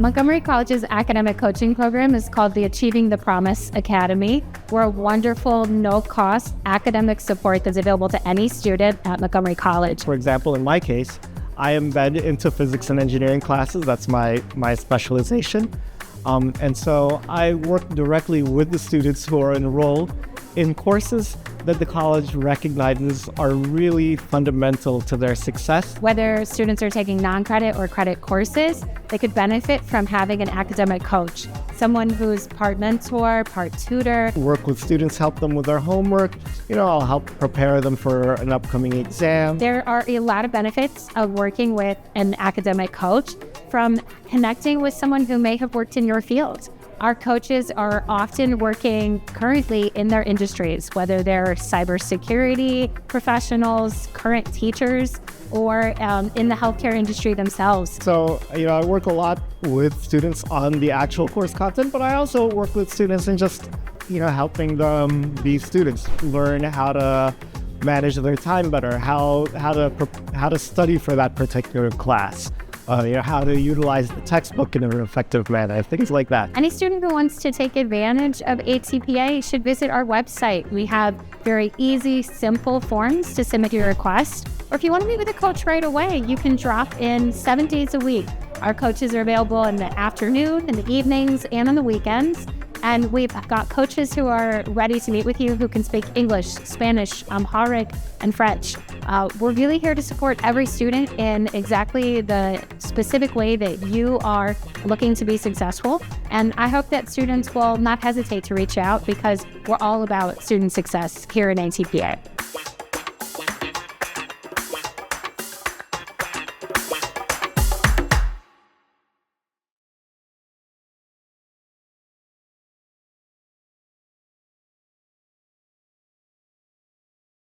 Montgomery College's academic coaching program is called the Achieving the Promise Academy. We're a wonderful, no-cost academic support that's available to any student at Montgomery College. For example, in my case, I embed into physics and engineering classes. That's my specialization. And so I work directly with the students who are enrolled in courses that the college recognizes are really fundamental to their success. Whether students are taking non-credit or credit courses, they could benefit from having an academic coach, someone who's part mentor, part tutor. Work with students, help them with their homework. I'll help prepare them for an upcoming exam. There are a lot of benefits of working with an academic coach, from connecting with someone who may have worked in your field. Our coaches are often working currently in their industries, whether they're cybersecurity professionals, current teachers, or in the healthcare industry themselves. So, I work a lot with students on the actual course content, but I also work with students in just, helping them be students, learn how to manage their time better, how to study for that particular class. How to utilize the textbook in an effective manner, things like that. Any student who wants to take advantage of ATPA should visit our website. We have very easy, simple forms to submit your request. Or if you want to meet with a coach right away, you can drop in 7 days a week. Our coaches are available in the afternoon, in the evenings, and on the weekends. And we've got coaches who are ready to meet with you who can speak English, Spanish, Amharic, and French. We're really here to support every student in exactly the specific way that you are looking to be successful. And I hope that students will not hesitate to reach out, because we're all about student success here at ATPA.